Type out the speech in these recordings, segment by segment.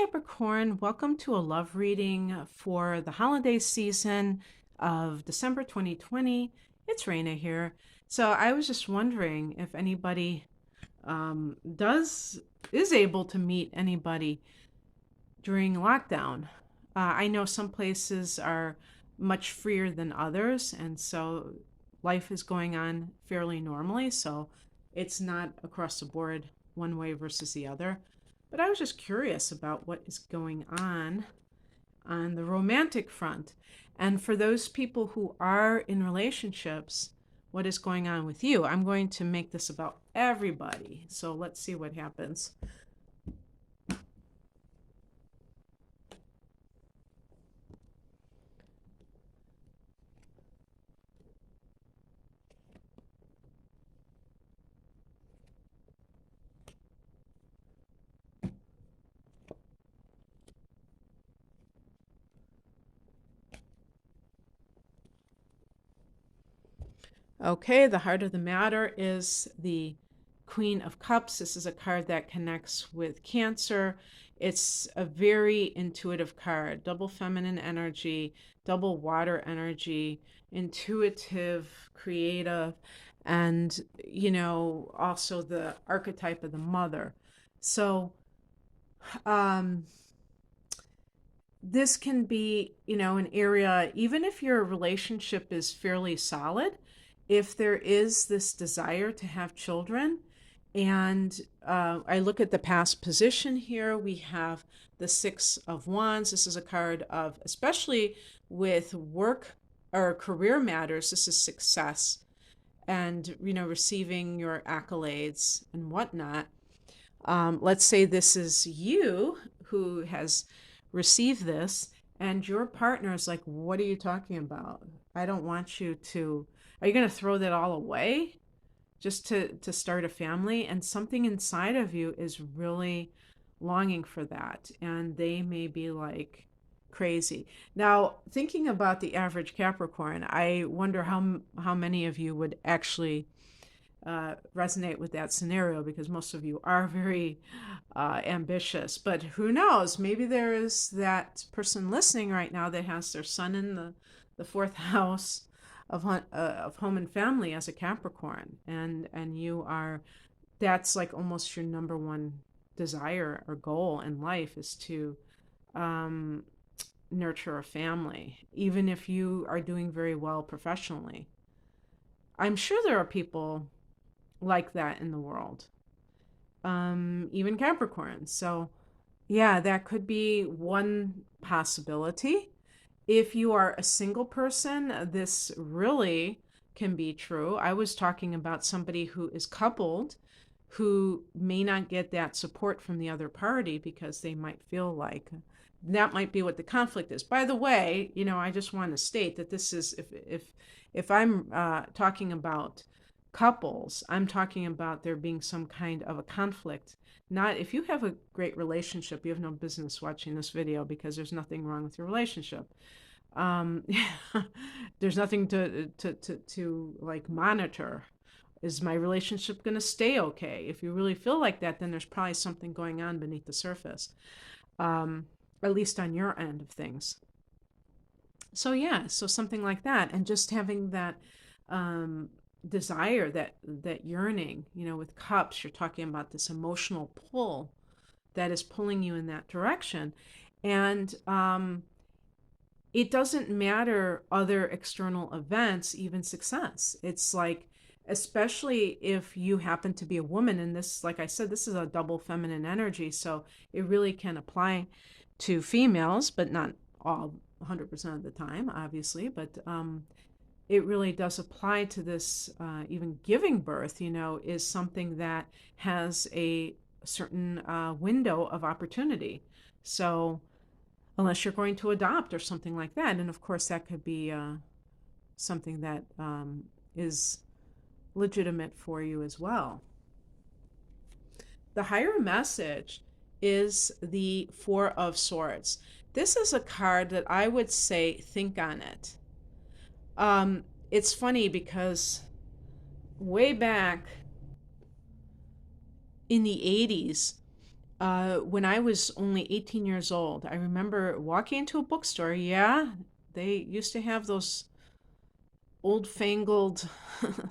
Capricorn. Welcome to a love reading for the holiday season of December 2020. It's Raina here. So I was just wondering if anybody does is able to meet anybody during lockdown. I know some places are much freer than others, and so life is going on fairly normally. So it's not across the board one way versus the other. But I was just curious about what is going on the romantic front. And for those people who are in relationships, what is going on with you? I'm going to make this about everybody. So let's see what happens. Okay, the heart of the matter is the Queen of Cups. This is a card that connects with Cancer. It's a very intuitive card, double feminine energy, double water energy, intuitive, creative, and, also the archetype of the mother. So, um, this can be, an area, even if your relationship is fairly solid, if there is this desire to have children. And I look at the past position here. We have the Six of Wands. This is a card of, especially with work or career matters, this is success and, receiving your accolades and whatnot. Let's say this is you who has received this, and your partner is like, what are you talking about? I don't want you to. Are you going to throw that all away just to start a family? And something inside of you is really longing for that. And they may be like crazy. Now, thinking about the average Capricorn, I wonder how many of you would actually resonate with that scenario, because most of you are very ambitious. But who knows? Maybe there is that person listening right now that has their sun in the fourth house of home and family as a Capricorn, and you are, that's like almost your number one desire or goal in life, is to um, nurture a family, even if you are doing very well professionally. I'm sure there are people like that in the world, even Capricorn. So, yeah, that could be one possibility. If you are a single person, this really can be true. I was talking about somebody who is coupled who may not get that support from the other party because they might feel like that might be what the conflict is. By the way, I just want to state that this is, if I'm talking about couples, I'm talking about there being some kind of a conflict. Not if you have a great relationship, you have no business watching this video because there's nothing wrong with your relationship. Um, there's nothing to like monitor. Is my relationship going to stay okay? If you really feel like that, then there's probably something going on beneath the surface, um, at least on your end of things. So yeah, so something like that, and just having that um, desire, that yearning. With cups, you're talking about this emotional pull that is pulling you in that direction, and it doesn't matter other external events, even success. It's like, especially if you happen to be a woman, and this, like I said, this is a double feminine energy, so it really can apply to females, but not all 100% of the time, obviously. But it really does apply to this. Even giving birth, is something that has a certain window of opportunity. So unless you're going to adopt or something like that. And of course, that could be something that is legitimate for you as well. The higher message is the Four of Swords. This is a card that I would say think on it. It's funny because way back in the 80s, When I was only 18 years old, I remember walking into a bookstore. Yeah, they used to have those old fangled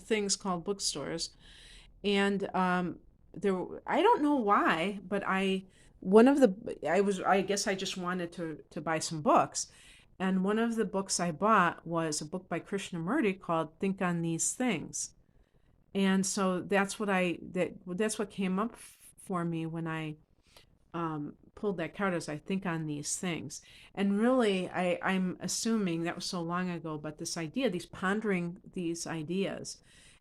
things called bookstores. And I don't know why, but I guess I just wanted to buy some books. And one of the books I bought was a book by Krishnamurti called Think on These Things. And so that's what came up for me when I pulled that card, as I think on these things. And really, I'm assuming that was so long ago, but this idea, these pondering these ideas,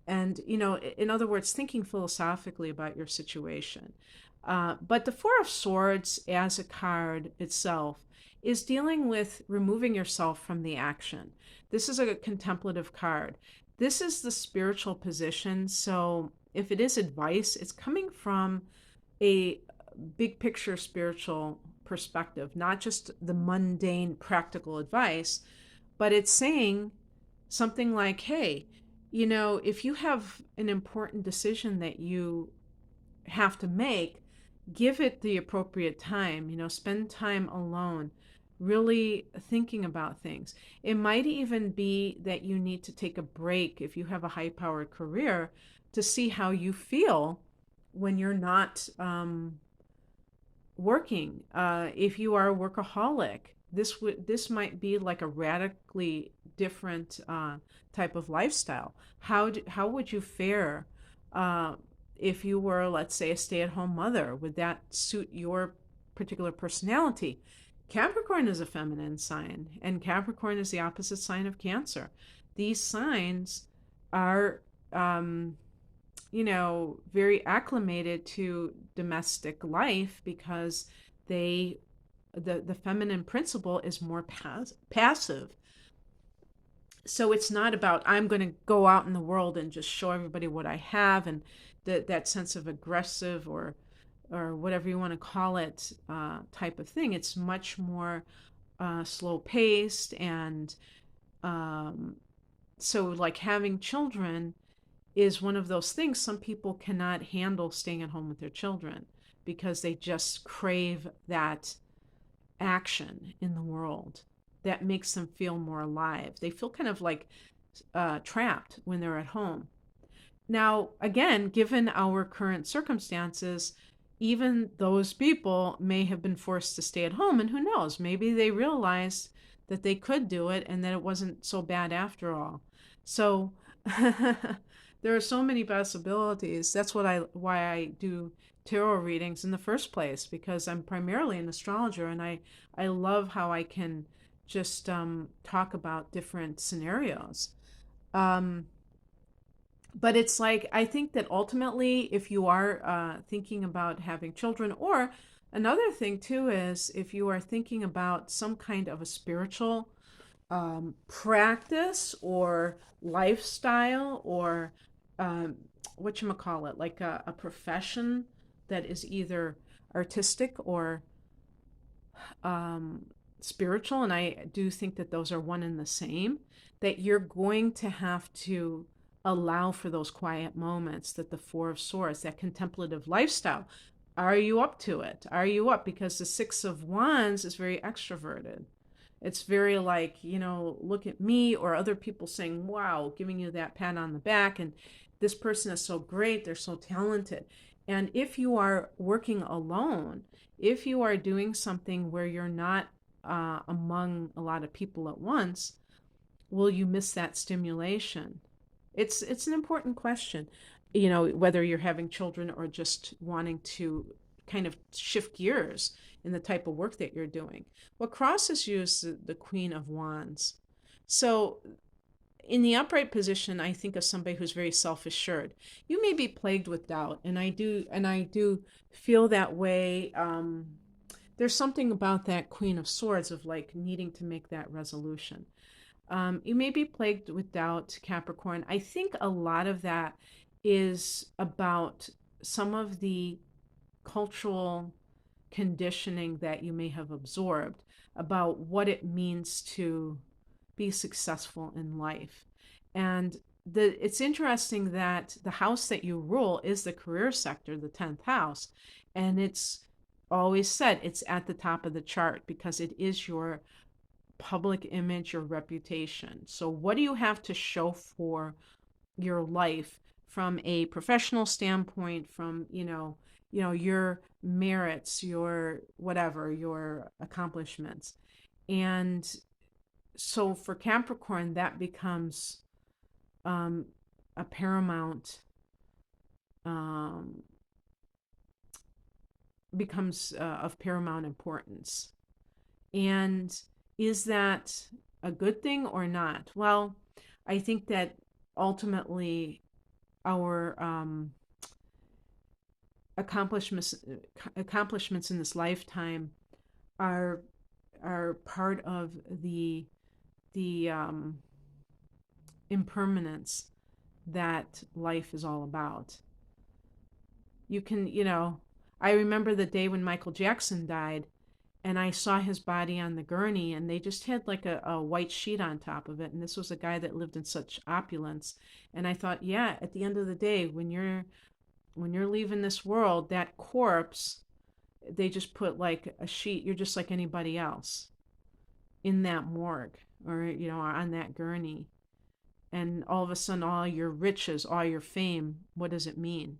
and, in other words, thinking philosophically about your situation. But the Four of Swords as a card itself is dealing with removing yourself from the action. This is a contemplative card. This is the spiritual position. So if it is advice, it's coming from a big picture spiritual perspective, not just the mundane practical advice, but it's saying something like, hey, if you have an important decision that you have to make, give it the appropriate time, spend time alone, really thinking about things. It might even be that you need to take a break if you have a high powered career to see how you feel when you're not working. If you are a workaholic, this might be like a radically different type of lifestyle. How would you fare uh, if you were, let's say, a stay-at-home mother? Would that suit your particular personality? Capricorn is a feminine sign, and Capricorn is the opposite sign of Cancer. These signs are very acclimated to domestic life because the feminine principle is more passive. So it's not about I'm going to go out in the world and just show everybody what I have, and that sense of aggressive or whatever you want to call it type of thing. It's much more slow paced, and um, so like having children is one of those things. Some people cannot handle staying at home with their children because they just crave that action in the world that makes them feel more alive. They feel kind of like trapped when they're at home. Now, again, given our current circumstances, even those people may have been forced to stay at home, and who knows, maybe they realized that they could do it and that it wasn't so bad after all. So there are so many possibilities. That's why I do tarot readings in the first place, because I'm primarily an astrologer, and I love how I can just talk about different scenarios. Um, but it's like, I think that ultimately, if you are thinking about having children, or another thing too is if you are thinking about some kind of a spiritual practice or lifestyle, or what you call it, like a profession that is either artistic or um, spiritual, and I do think that those are one and the same, that you're going to have to allow for those quiet moments, that the Four of Swords, that contemplative lifestyle. Are you up to it? Are you up? Because the Six of Wands is very extroverted. It's very like, look at me, or other people saying, wow, giving you that pat on the back. And this person is so great. They're so talented. And if you are working alone, if you are doing something where you're not among a lot of people at once, will you miss that stimulation? It's an important question, whether you're having children or just wanting to kind of shift gears in the type of work that you're doing. What crosses you is the Queen of Wands. So in the upright position, I think of somebody who's very self-assured. You may be plagued with doubt, and I do feel that way. There's something about that Queen of Swords of like needing to make that resolution. You may be plagued with doubt, Capricorn. I think a lot of that is about some of the cultural conditioning that you may have absorbed about what it means to be successful in life. And it's interesting that the house that you rule is the career sector, the 10th house, and it's always said it's at the top of the chart because it is your public image, your reputation. So what do you have to show for your life from a professional standpoint, from, your merits, your whatever, your accomplishments. And so for Capricorn, that becomes um, a paramount, um, becomes of paramount importance. And is that a good thing or not? Well, I think that ultimately our accomplishments accomplishments in this lifetime are part of the impermanence that life is all about. You can, I remember the day when Michael Jackson died, and I saw his body on the gurney, and they just had like a white sheet on top of it. And this was a guy that lived in such opulence. And I thought, yeah, at the end of the day, when you're leaving this world, that corpse, they just put like a sheet. You're just like anybody else in that morgue, or on that gurney. And all of a sudden, all your riches, all your fame, what does it mean?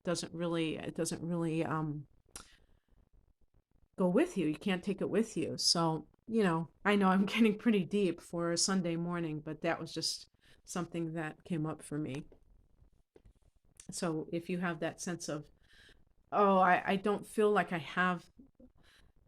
It doesn't really go with you. You can't take it with you. So, I know I'm getting pretty deep for a Sunday morning, but that was just something that came up for me. So if you have that sense of, oh, I don't feel like I have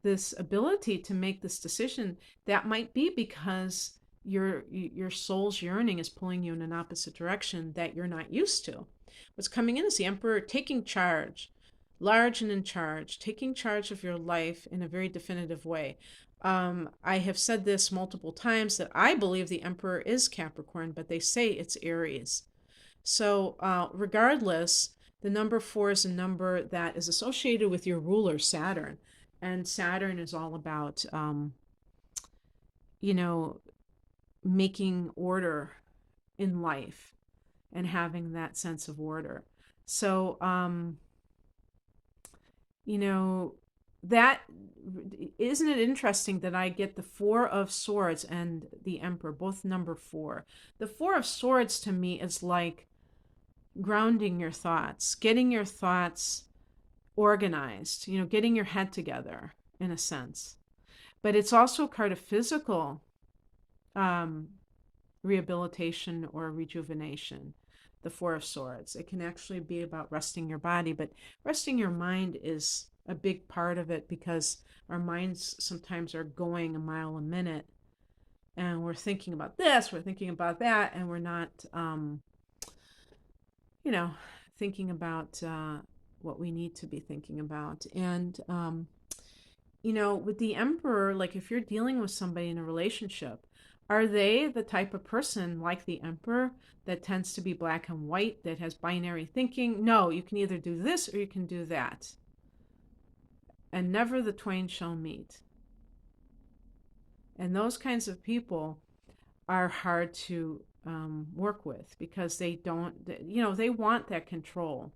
this ability to make this decision, that might be because your soul's yearning is pulling you in an opposite direction that you're not used to. What's coming in is the Emperor taking charge, large and in charge, taking charge of your life in a very definitive way. I have said this multiple times that I believe the Emperor is Capricorn, but they say it's Aries. So, regardless, the number four is a number that is associated with your ruler, Saturn. And Saturn is all about, you know, making order in life and having that sense of order. So, you know, that isn't it interesting that I get the Four of Swords and the Emperor, both number four. The Four of Swords to me is like grounding your thoughts, getting your thoughts organized, getting your head together in a sense. But it's also a card of physical um, rehabilitation or rejuvenation, the Four of Swords. It can actually be about resting your body, but resting your mind is a big part of it because our minds sometimes are going a mile a minute and we're thinking about this, we're thinking about that, and we're not, you know, thinking about what we need to be thinking about. And, with the Emperor, like if you're dealing with somebody in a relationship, are they the type of person like the Emperor that tends to be black and white, that has binary thinking? No, you can either do this or you can do that. And never the twain shall meet. And those kinds of people are hard to work with because they don't, they want that control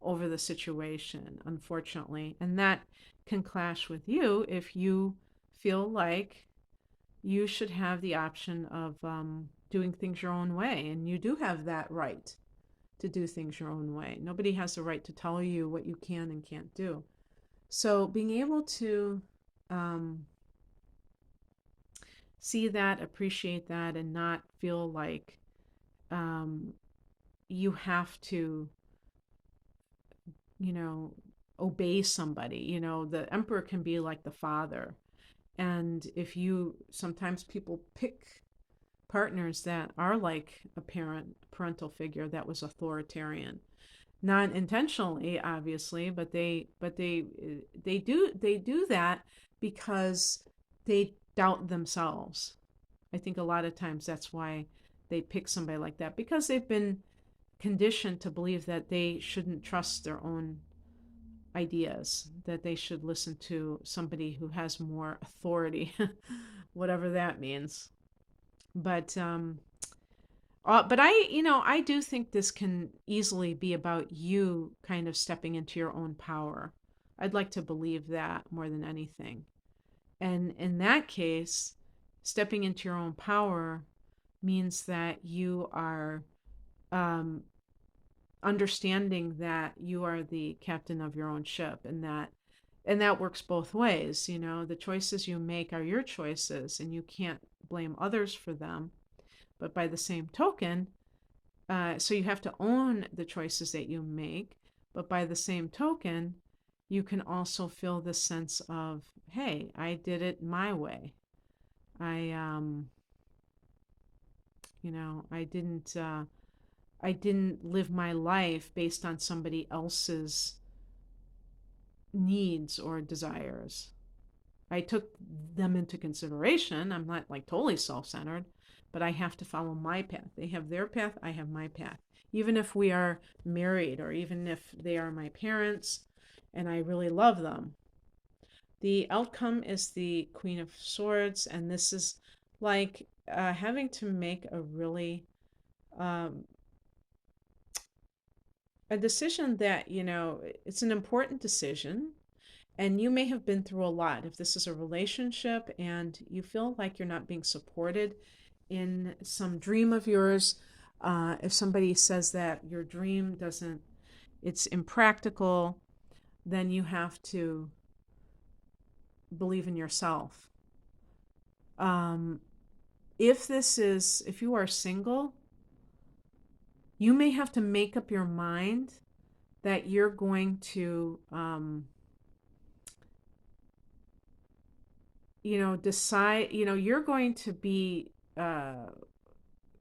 over the situation, unfortunately. And that can clash with you if you feel like you should have the option of doing things your own way. And you do have that right to do things your own way. Nobody has the right to tell you what you can and can't do. So being able to see that, appreciate that, and not feel like you have to, obey somebody. The Emperor can be like the father. And if sometimes people pick partners that are like a parental figure that was authoritarian, not intentionally, obviously, but they do that because they doubt themselves. I think a lot of times that's why they pick somebody like that, because they've been conditioned to believe that they shouldn't trust their own ideas, that they should listen to somebody who has more authority, whatever that means. But I do think this can easily be about you kind of stepping into your own power I'd like to believe that more than anything. And in that case, stepping into your own power means that you are um, understanding that you are the captain of your own ship, and that works both ways. You know, the choices you make are your choices, and you can't blame others for them. But by the same token, so you have to own the choices that you make. But by the same token, you can also feel this sense of, hey, I did it my way. I, I didn't live my life based on somebody else's needs or desires. I took them into consideration. I'm not like totally self centered, but I have to follow my path. They have their path, I have my path. Even if we are married or even if they are my parents and I really love them, the outcome is the Queen of Swords. And this is like having to make um, a decision that, it's an important decision. And you may have been through a lot. If this is a relationship and you feel like you're not being supported in some dream of yours, if somebody says that your dream doesn't, it's impractical, then you have to believe in yourself. Um, if you are single, you may have to make up your mind that you're going to, decide, you're going to be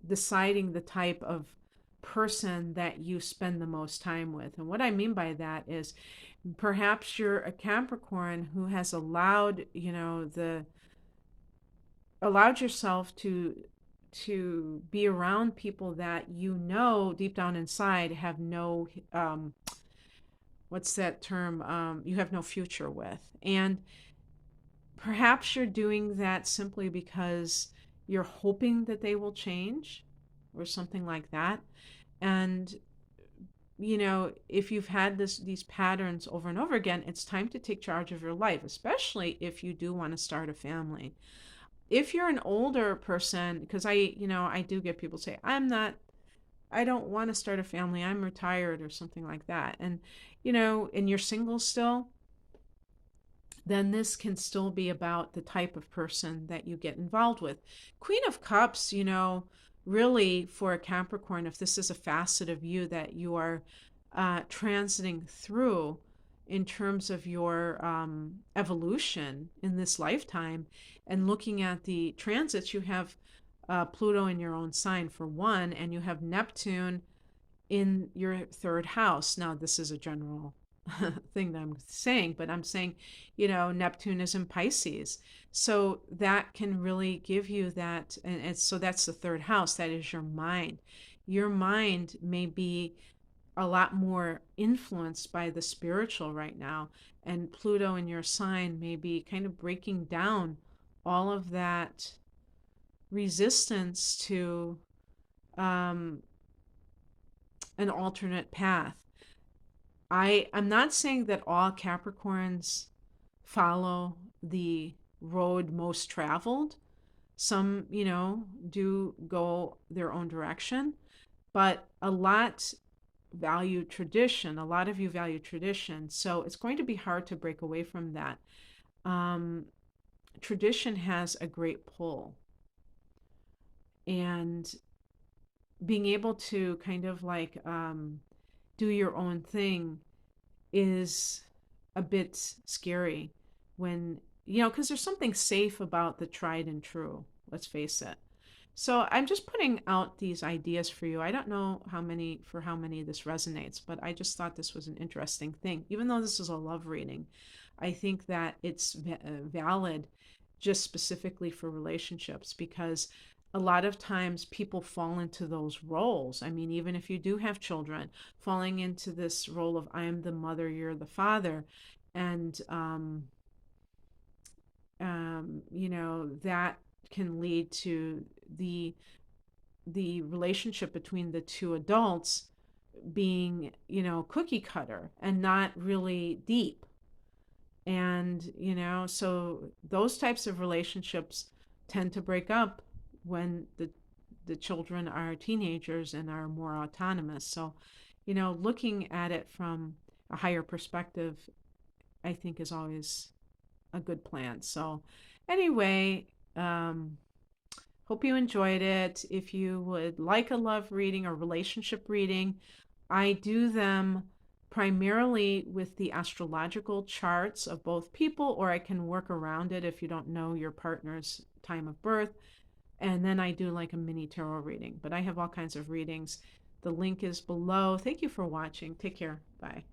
deciding the type of person that you spend the most time with. And what I mean by that is perhaps you're a Capricorn who has allowed yourself to be around people that deep down inside have no what's that term, you have no future with. And perhaps you're doing that simply because you're hoping that they will change or something like that. And if you've had these patterns over and over again, it's time to take charge of your life, especially if you do want to start a family. If you're an older person, because I do get people say, I don't want to start a family, I'm retired or something like that. And and you're single still, then this can still be about the type of person that you get involved with. Queen of Cups, really for a Capricorn, if this is a facet of you that you are transiting through in terms of your evolution in this lifetime, and looking at the transits, you have Pluto in your own sign for one, and you have Neptune in your third house. Now, this is a general thing that I'm saying, but I'm saying, Neptune is in Pisces. So that can really give you that. And so that's the third house. That is your mind. Your mind may be a lot more influenced by the spiritual right now. And Pluto in your sign may be kind of breaking down all of that resistance to um, an alternate path. I'm not saying that all Capricorns follow the road most traveled. Some, do go their own direction, but a lot value tradition. A lot of you value tradition. So it's going to be hard to break away from that. Tradition has a great pull. And being able to kind of like do your own thing is a bit scary when, because there's something safe about the tried and true, let's face it. So I'm just putting out these ideas for you. I don't know how many this resonates, but I just thought this was an interesting thing. Even though this is a love reading, I think that it's valid just specifically for relationships, because a lot of times people fall into those roles. I mean, even if you do have children, falling into this role of I am the mother, you're the father. And, that can lead to the relationship between the two adults being, cookie cutter and not really deep. And, so those types of relationships tend to break up when the children are teenagers and are more autonomous. So, looking at it from a higher perspective, I think is always a good plan. So, anyway, hope you enjoyed it. If you would like a love reading or relationship reading, I do them primarily with the astrological charts of both people, or I can work around it if you don't know your partner's time of birth. And then I do like a mini tarot reading. But I have all kinds of readings. The link is below. Thank you for watching. Take care. Bye.